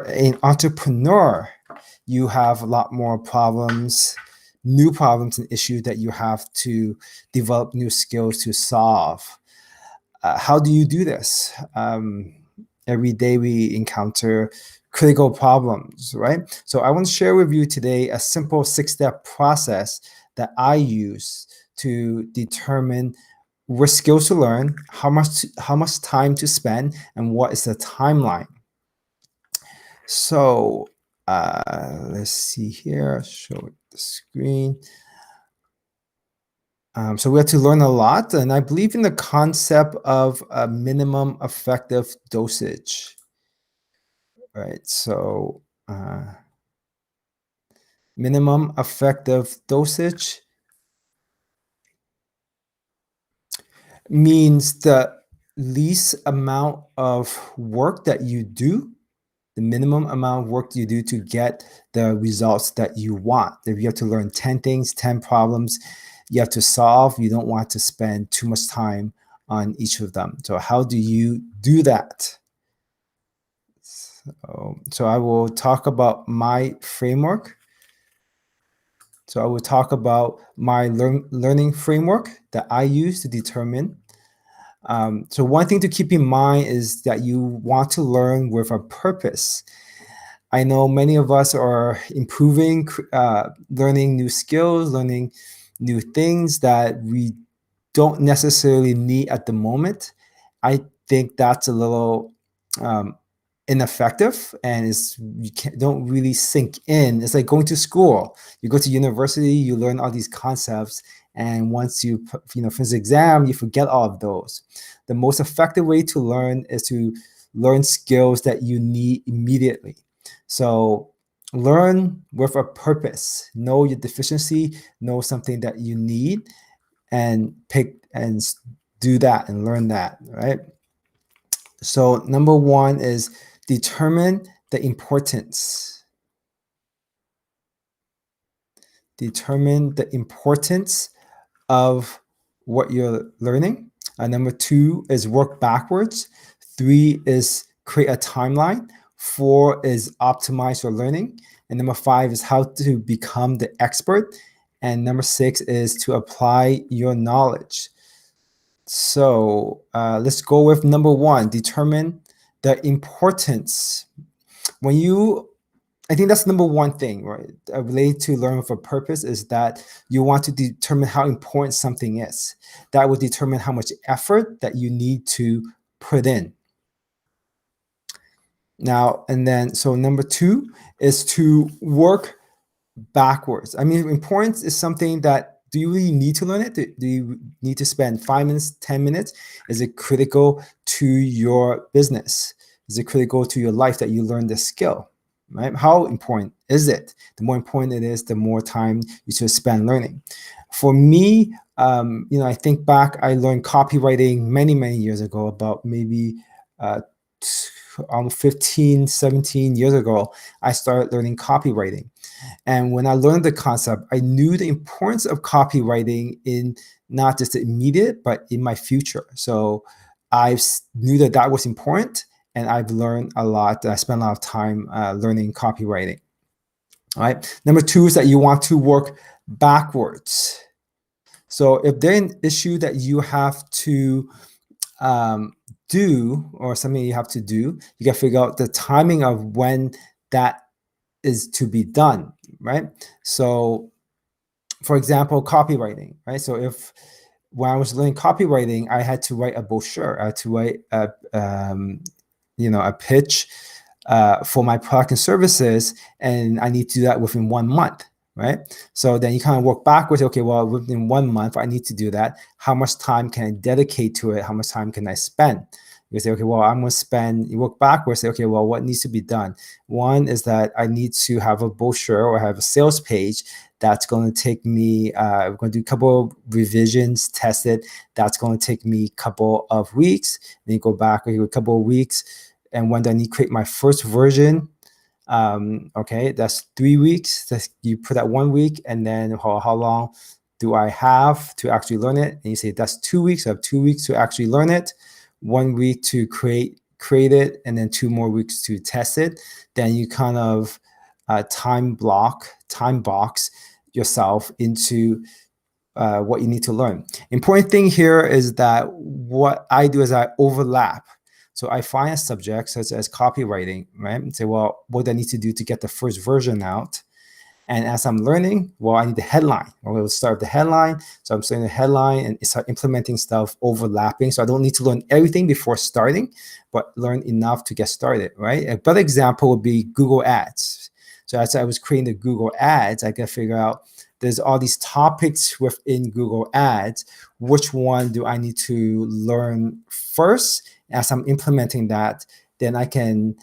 an entrepreneur, you have a lot more problems, new problems and issues that you have to develop new skills to solve. How do you do this? Every day we encounter critical problems, right? So I want to share with you today a simple 6-step process that I use to determine what skills to learn, how much time to spend, and what is the timeline. So let's see here, show the screen. So we have to learn a lot, and I believe in the concept of a minimum effective dosage, right? So minimum effective dosage means the least amount of work that you do, the minimum amount of work you do to get the results that you want. If you have to learn 10 things, 10 problems you have to solve, you don't want to spend too much time on each of them. So how do you do that? So I will talk about my framework. So I will talk about my learning framework that I use to determine. So one thing to keep in mind is that you want to learn with a purpose. I know many of us are improving, learning new skills, learning new things that we don't necessarily need at the moment. I think that's a little ineffective, and don't really sink in. It's like going to school. You go to university, you learn all these concepts, and once you finish the exam, you forget all of those. The most effective way to learn is to learn skills that you need immediately. So learn with a purpose. Know your deficiency, know something that you need, and pick and do that and learn that, right? So number one is determine the importance. Determine the importance of what you're learning. Number two is work backwards. 3 is create a timeline. 4 is optimize your learning. And number 5 is how to become the expert. And number 6 is to apply your knowledge. So let's go with number 1, determine the importance. I think that's number 1 thing, right? Related to learn with a purpose is that you want to determine how important something is. That will determine how much effort that you need to put in. Now, and then, so number 2 is to work backwards. I mean, importance is something that, do you really need to learn it? Do you need to spend 5 minutes, 10 minutes? Is it critical to your business? Is it critical to your life that you learn this skill? Right? How important is it? The more important it is, the more time you should spend learning. For me, I think back, I learned copywriting many, many years ago, about maybe 15, 17 years ago, I started learning copywriting. And when I learned the concept, I knew the importance of copywriting in not just the immediate, but in my future. So I knew that that was important, and I've learned a lot. I spent a lot of time learning copywriting. All right. Number 2 is that you want to work backwards. So if there's an issue that you have to do, or something you have to do, you got to figure out the timing of when that is to be done, right? So for example, copywriting, right? So when I was learning copywriting, I had to write a brochure. I had to write a pitch for my product and services, and I need to do that within 1 month, right? So then you kind of work backwards. Okay, well, within 1 month, I need to do that. How much time can I dedicate to it? How much time can I spend? You say, okay, well, I'm going to spend, you work backwards, say, okay, well, what needs to be done? One is that I need to have a brochure or have a sales page that's going to take me, we're going to do a couple of revisions, test it. That's going to take me a couple of weeks. Then you go back a couple of weeks. And when I need to create my first version, okay, that's 3 weeks. You put that 1 week, and then how long do I have to actually learn it? And you say, that's 2 weeks. I have 2 weeks to actually learn it. 1 week to create create it, and then 2 more weeks to test it, then you kind of time box yourself into what you need to learn. Important thing here is that what I do is I overlap. So I find a subject such as copywriting, right? And say, well, what do I need to do to get the first version out? And as I'm learning, well, I need the headline. We'll start with the headline. So I'm starting the headline and start implementing stuff overlapping. So I don't need to learn everything before starting, but learn enough to get started, right? A better example would be Google Ads. So as I was creating the Google Ads, I could figure out there's all these topics within Google Ads. Which one do I need to learn first? As I'm implementing that, then I can,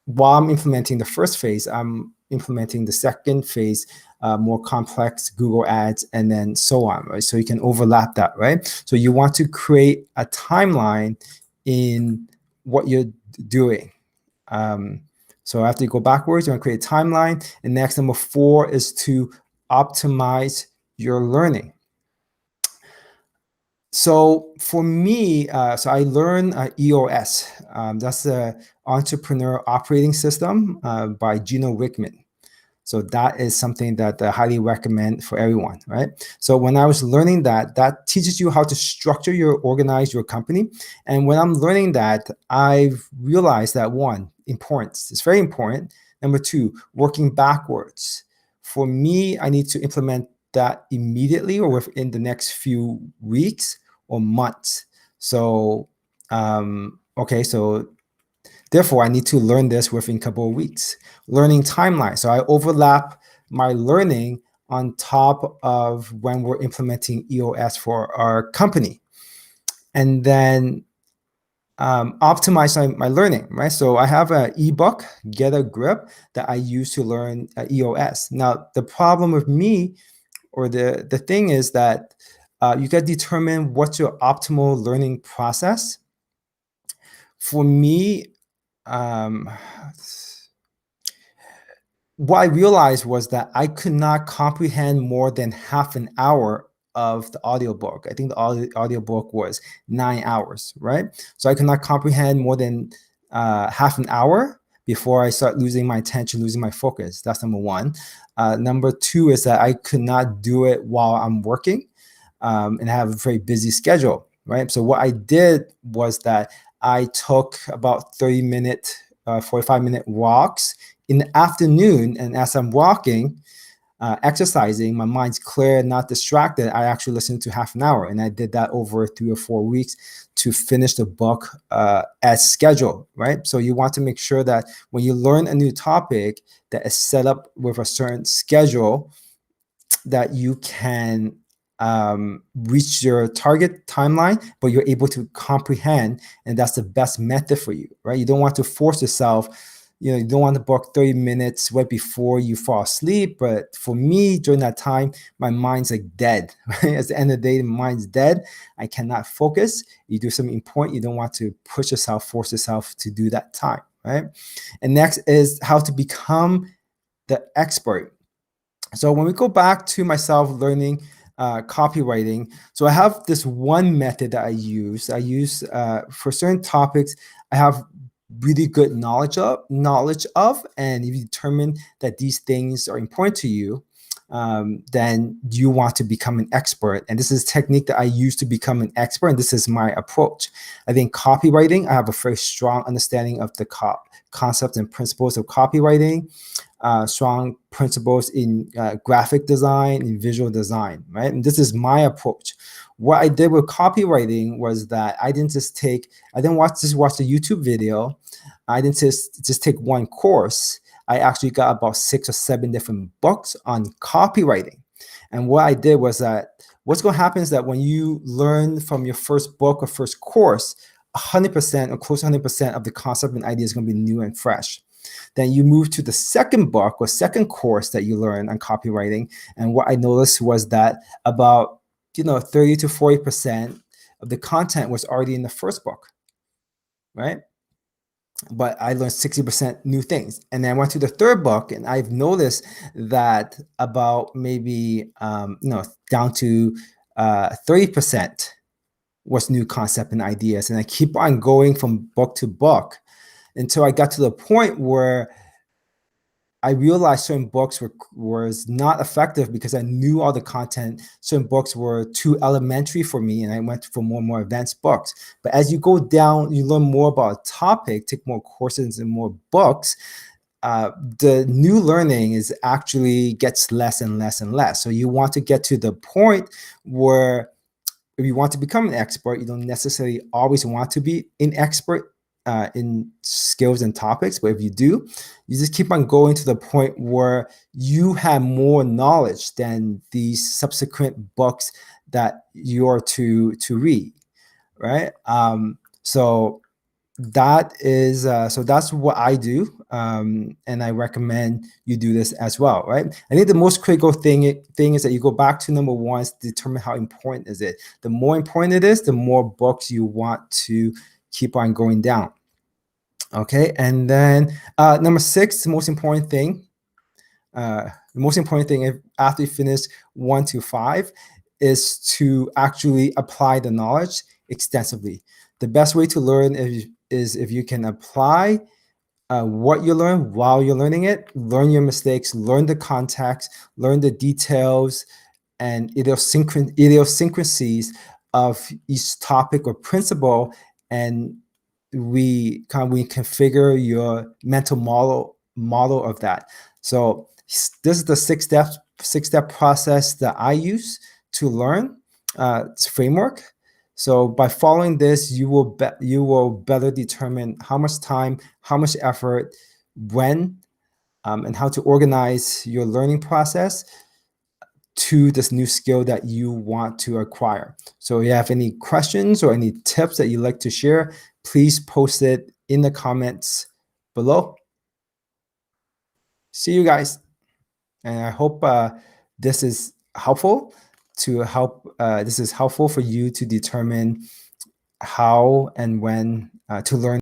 while I'm implementing the first phase, I'm implementing the second phase, more complex Google Ads, and then so on, right? So you can overlap that, right? So you want to create a timeline in what you're doing. So after you go backwards, you want to create a timeline. And next, number 4 is to optimize your learning. So for me, so I learned EOS. That's the Entrepreneur Operating System by Gino Wickman. So that is something that I highly recommend for everyone, right? So when I was learning that, that teaches you how to structure organize your company. And when I'm learning that, I've realized that 1, importance. It's very important. Number 2, working backwards. For me, I need to implement that immediately or within the next few weeks or months. So, okay, so therefore, I need to learn this within a couple of weeks. Learning timeline. So I overlap my learning on top of when we're implementing EOS for our company. And then optimize my learning, right? So I have an ebook, Get a Grip, that I use to learn EOS. Now, the problem with me, or the thing is that you got to determine what's your optimal learning process. For me, what I realized was that I could not comprehend more than half an hour of the audiobook. I think the audiobook was 9 hours, right? So I could not comprehend more than half an hour before I start losing my attention, losing my focus. That's number 1. Number 2 is that I could not do it while I'm working and have a very busy schedule, right? So what I did was that I took about 30-minute, 45-minute walks in the afternoon, and as I'm walking, exercising, my mind's clear, not distracted. I actually listened to half an hour, and I did that over 3 or 4 weeks to finish the book as scheduled, right? So you want to make sure that when you learn a new topic that is set up with a certain schedule, that you can reach your target timeline, but you're able to comprehend, and that's the best method for you, right? You don't want to force yourself. You don't want to book 30 minutes right before you fall asleep. But for me, during that time, my mind's like dead. Right? At the end of the day, the mind's dead. I cannot focus. You do something important, you don't want to push yourself, force yourself to do that time, right? And next is how to become the expert. So when we go back to myself learning copywriting, so I have this one method that I use. I use for certain topics, I have really good knowledge of, and if you determine that these things are important to you, then you want to become an expert. And this is a technique that I use to become an expert, and this is my approach. I think copywriting, I have a very strong understanding of the concepts and principles of copywriting, strong principles in graphic design and visual design, right? And this is my approach. What I did with copywriting was that I didn't just watch the YouTube video. I didn't just take one course. I actually got about 6 or 7 different books on copywriting. And what I did was that what's going to happen is that when you learn from your first book or first course, 100% or close to 100% of the concept and idea is going to be new and fresh. Then you move to the second book or second course that you learn on copywriting. And what I noticed was that about 30 to 40% of the content was already in the first book, right? But I learned 60% new things. And then I went to the third book, and I've noticed that about maybe, down to 30% what's new concept and ideas. And I keep on going from book to book until I got to the point where I realized certain books was not effective because I knew all the content. Certain books were too elementary for me, and I went for more and more advanced books. But as you go down, you learn more about a topic, take more courses and more books. The new learning is actually gets less and less and less. So you want to get to the point where if you want to become an expert, you don't necessarily always want to be an expert in skills and topics, but if you do, you just keep on going to the point where you have more knowledge than these subsequent books that you're to read, right? So that is so that's what I do, and I recommend you do this as well, right? I think the most critical thing is that you go back to number one, is determine how important is it. The more important it is, the more books you want to keep on going down. Okay, and then number six, the most important thing. After you finish 1 to 5 is to actually apply the knowledge extensively. The best way to learn is if you can apply what you learn while you're learning it, learn your mistakes, learn the context, learn the details and idiosyncrasies of each topic or principle, and we configure your mental model of that. So this is the six-step process that I use to learn this framework. So by following this, you will better determine how much time, how much effort, when, and how to organize your learning process to this new skill that you want to acquire. So if you have any questions or any tips that you'd like to share, please post it in the comments below. See you guys. And I hope this is helpful for you to determine how and when to learn